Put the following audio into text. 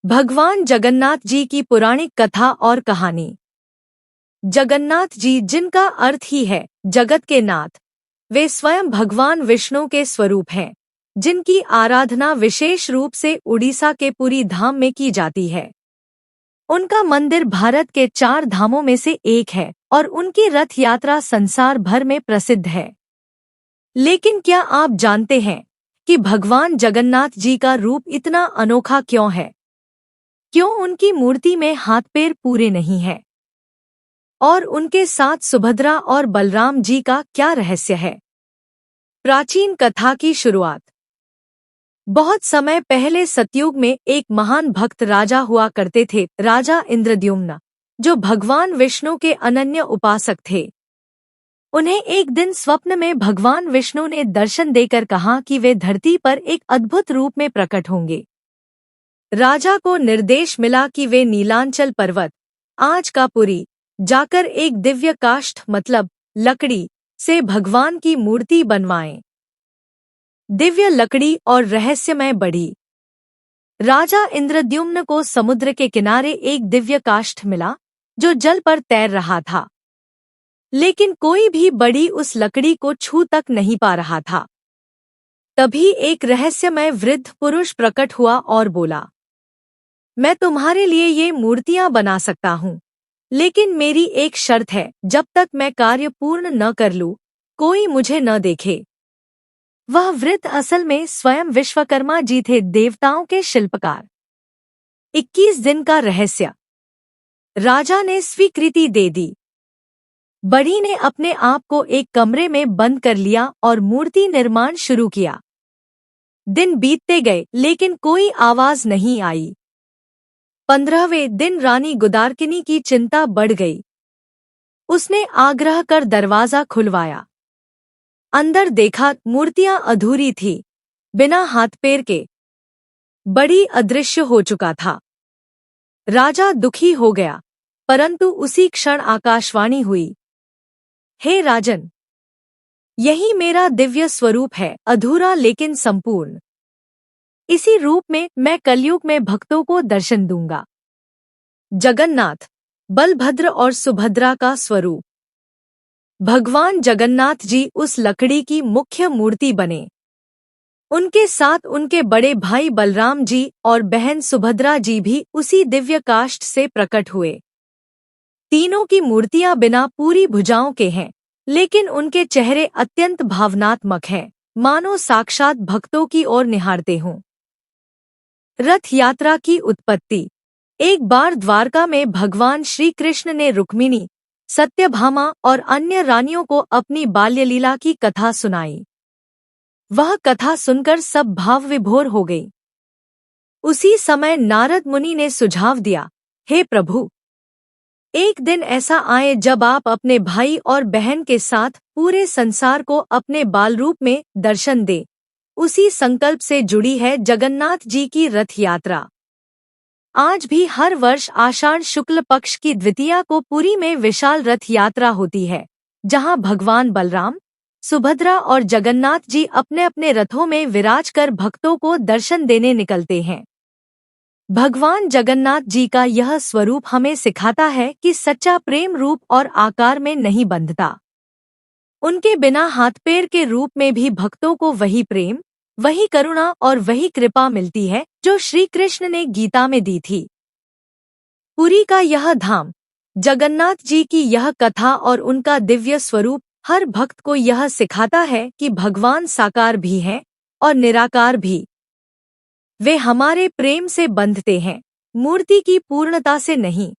भगवान जगन्नाथ जी की पौराणिक कथा और कहानी। जगन्नाथ जी, जिनका अर्थ ही है जगत के नाथ, वे स्वयं भगवान विष्णु के स्वरूप हैं, जिनकी आराधना विशेष रूप से उड़ीसा के पुरी धाम में की जाती है। उनका मंदिर भारत के 4 धामों में से एक है और उनकी रथ यात्रा संसार भर में प्रसिद्ध है। लेकिन क्या आप जानते हैं कि भगवान जगन्नाथ जी का रूप इतना अनोखा क्यों है? क्यों उनकी मूर्ति में हाथ पैर पूरे नहीं हैं? और उनके साथ सुभद्रा और बलराम जी का क्या रहस्य है? प्राचीन कथा की शुरुआत। बहुत समय पहले सतयुग में एक महान भक्त राजा हुआ करते थे, राजा इंद्रद्युम्न, जो भगवान विष्णु के अनन्य उपासक थे। उन्हें एक दिन स्वप्न में भगवान विष्णु ने दर्शन देकर कहा कि वे धरती पर एक अद्भुत रूप में प्रकट होंगे। राजा को निर्देश मिला कि वे नीलांचल पर्वत, आज का पुरी, जाकर एक दिव्य काष्ठ मतलब लकड़ी से भगवान की मूर्ति बनवाएं। दिव्य लकड़ी और रहस्यमय बड़ी। राजा इंद्रद्युम्न को समुद्र के किनारे एक दिव्य काष्ठ मिला जो जल पर तैर रहा था, लेकिन कोई भी बड़ी उस लकड़ी को छू तक नहीं पा रहा था। तभी एक रहस्यमय वृद्ध पुरुष प्रकट हुआ और बोला, मैं तुम्हारे लिए ये मूर्तियां बना सकता हूँ, लेकिन मेरी एक शर्त है, जब तक मैं कार्य पूर्ण न कर लूं, कोई मुझे न देखे। वह वृद्ध असल में स्वयं विश्वकर्मा जी थे, देवताओं के शिल्पकार। 21 दिन का रहस्य। राजा ने स्वीकृति दे दी। बड़ी ने अपने आप को एक कमरे में बंद कर लिया और मूर्ति निर्माण शुरू किया। दिन बीतते गए, लेकिन कोई आवाज नहीं आई। 15वें दिन रानी गुदार्किनी की चिंता बढ़ गई। उसने आग्रह कर दरवाजा खुलवाया। अंदर देखा, मूर्तियां अधूरी थी, बिना हाथ पैर के। बड़ी अदृश्य हो चुका था। राजा दुखी हो गया, परंतु उसी क्षण आकाशवाणी हुई, हे राजन, यही मेरा दिव्य स्वरूप है, अधूरा लेकिन संपूर्ण। इसी रूप में मैं कलयुग में भक्तों को दर्शन दूंगा। जगन्नाथ, बलभद्र और सुभद्रा का स्वरूप। भगवान जगन्नाथ जी उस लकड़ी की मुख्य मूर्ति बने। उनके साथ उनके बड़े भाई बलराम जी और बहन सुभद्रा जी भी उसी दिव्य काष्ठ से प्रकट हुए। तीनों की मूर्तियां बिना पूरी भुजाओं के हैं, लेकिन उनके चेहरे अत्यंत भावनात्मक हैं, मानो साक्षात भक्तों की ओर निहारते हों। रथ यात्रा की उत्पत्ति। एक बार द्वारका में भगवान श्री कृष्ण ने रुक्मिणी, सत्यभामा और अन्य रानियों को अपनी बाल्यलीला की कथा सुनाई। वह कथा सुनकर सब भाव विभोर हो गई। उसी समय नारद मुनि ने सुझाव दिया, हे प्रभु, एक दिन ऐसा आए जब आप अपने भाई और बहन के साथ पूरे संसार को अपने बाल रूप में दर्शन दें। उसी संकल्प से जुड़ी है जगन्नाथ जी की रथ यात्रा। आज भी हर वर्ष आषाढ़ शुक्ल पक्ष की द्वितीया को पुरी में विशाल रथ यात्रा होती है, जहां भगवान बलराम, सुभद्रा और जगन्नाथ जी अपने अपने रथों में विराज कर भक्तों को दर्शन देने निकलते हैं। भगवान जगन्नाथ जी का यह स्वरूप हमें सिखाता है कि सच्चा प्रेम रूप और आकार में नहीं बंधता। उनके बिना हाथ पैर के रूप में भी भक्तों को वही प्रेम, वही करुणा और वही कृपा मिलती है जो श्री कृष्ण ने गीता में दी थी। पुरी का यह धाम, जगन्नाथ जी की यह कथा और उनका दिव्य स्वरूप हर भक्त को यह सिखाता है कि भगवान साकार भी हैं और निराकार भी। वे हमारे प्रेम से बंधते हैं, मूर्ति की पूर्णता से नहीं।